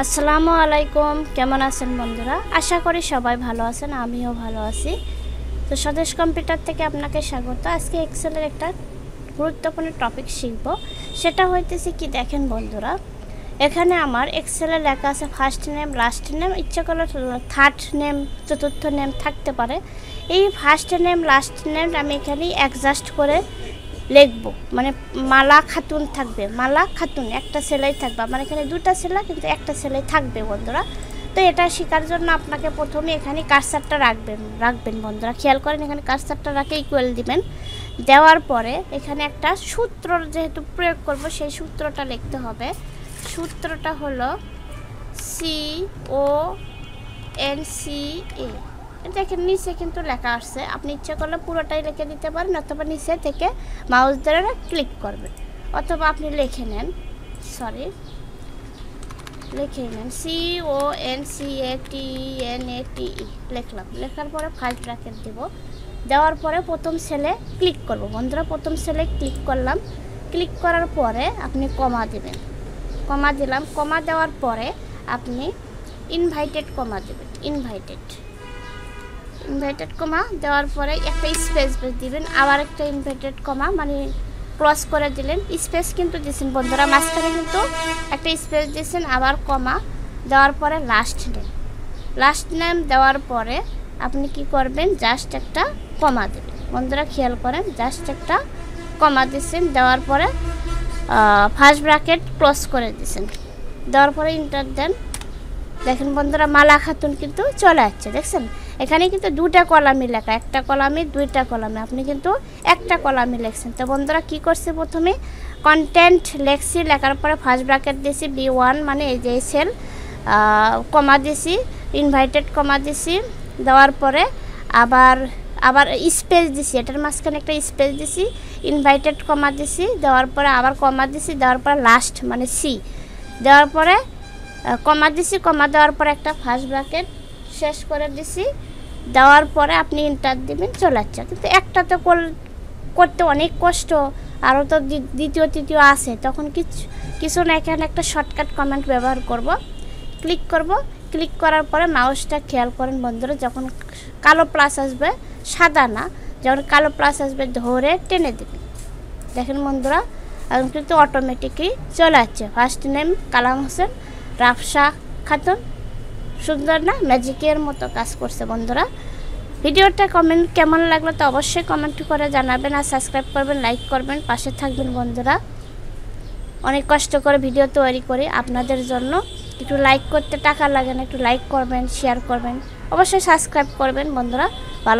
আসসালামু আলাইকুম, কেমন আছেন বন্ধুরা? আশা করি সবাই ভালো আছেন, আমিও ভালো আছি। তো স্বদেশ কম্পিউটার থেকে আপনাকে স্বাগত। আজকে এক্সেলের একটা গুরুত্বপূর্ণ টপিক শিখব। সেটা হইতেছে কি, দেখেন বন্ধুরা, এখানে আমার এক্সেলে লেখা আছে ফার্স্ট নেম, লাস্ট নেম, ইচ্ছা করলে থার্ড নেম, চতুর্থ নেম থাকতে পারে। এই ফার্স্ট নেম লাস্ট নেম আমি এখানে অ্যাডজাস্ট করে লিখব, মানে মালা খাতুন থাকবে, মালা খাতুন একটা সেলাই থাকবে। আমার এখানে দুটা সেলাই, কিন্তু একটা সেলাই থাকবে বন্ধুরা। তো এটা শেখার জন্য আপনাকে প্রথমে এখানে কার্সারটা রাখবেন বন্ধুরা। খেয়াল করেন, এখানে কার্সারটা রাখে ইকুয়াল দিবেন। দেওয়ার পরে এখানে একটা সূত্র যেহেতু প্রয়োগ করব, সেই সূত্রটা লিখতে হবে। সূত্রটা হলো CONCA। দেখেন নিচে কিন্তু লেখা আসছে, আপনি ইচ্ছা করলে পুরোটাই লিখে দিতে পারেন, অথবা নিচে থেকে মাউস ধরে ক্লিক করবেন, অথবা আপনি লিখে নেন CONCATENATE লিখলাম। লেখার পরে ফার্স্ট ব্র্যাকেট দেব। দেওয়ার পরে প্রথম সেলে ক্লিক করব বন্ধুরা। প্রথম সেলে ক্লিক করলাম। ক্লিক করার পরে আপনি কমা দেবেন। কমা দিলাম। কমা দেওয়ার পরে আপনি ইনভাইটেড কমা দেবেন। ইনভাইটেড কমা দেওয়ার পরে একটা স্পেস দিবেন, আবার একটা ইনভাইটেড কমা, মানে ক্রস করে দিলেন। স্পেস কিন্তু দিয়েছেন বন্ধুরা, মাঝখানে কিন্তু একটা স্পেস দিয়েছেন, আবার কমা দেওয়ার পরে লাস্ট নেম দেওয়ার পরে আপনি কি করবেন, জাস্ট একটা কমা দেবেন বন্ধুরা। খেয়াল করেন, জাস্ট একটা কমা দিয়েছেন, দেওয়ার পরে ফার্স্ট ব্র্যাকেট ক্লোজ করে দিয়েছেন। দেওয়ার পরে ইন্টার দেন। দেখেন বন্ধুরা, মালা খাতুন কিন্তু চলে আসছে, দেখছেন? এখানে কিন্তু দুটা কলামই লেখা, একটা কলামে দুইটা কলামে, আপনি কিন্তু একটা কলামে লিখছেন। তো বন্ধুরা কি করছে, প্রথমে কন্টেন্ট লেখছি, লেখার পরে ফার্স্ট ব্র্যাকেট দিয়েছি B1, মানে এই যে সেল, কমা দিয়েছি, ইনভাইটেড কমা দিয়েছি, দেওয়ার পরে আবার স্পেস দিছি, এটার মাঝখানে একটা স্পেস দিছি, ইনভাইটেড কমা দিছি, দেওয়ার পরে আবার কমা দিছি, দেওয়ার পরে লাস্ট মানে C দেওয়ার পরে কমা দিছি, কমা দেওয়ার পরে একটা ফার্স্ট ব্র্যাকেট শেষ করে দিছি। দেওয়ার পরে আপনি ইন্টার দিবেন, চলে যাচ্ছে। কিন্তু একটা তো করতে অনেক কষ্ট, আরও তো দ্বিতীয় তৃতীয় আছে, তখন কিছু না, এখানে একটা শর্টকাট কমেন্ট ব্যবহার করব। ক্লিক করার পরে মাউসটা খেয়াল করেন বন্ধুরা, যখন কালো প্লাস আসবে, সাদা না, যখন কালো প্লাস আসবে ধরে টেনে দেবেন। দেখেন বন্ধুরা, এখন কিন্তু অটোমেটিকই চলে যাচ্ছে। ফার্স্ট নেম কালাম হোসেন, রাফসা খাতুন। সুন্দর না? ম্যাজিকের মতো কাজ করছে বন্ধুরা। ভিডিওটা কেমন লাগলো তো অবশ্যই কমেন্ট করে জানাবেন, আর সাবস্ক্রাইব করবেন, লাইক করবেন, পাশে থাকবেন বন্ধুরা। অনেক কষ্ট করে ভিডিও তৈরি করি আপনাদের জন্য। একটু লাইক করতে টাকা লাগে না, একটু লাইক করবেন, শেয়ার করবেন, অবশ্যই সাবস্ক্রাইব করবেন বন্ধুরা। ভালো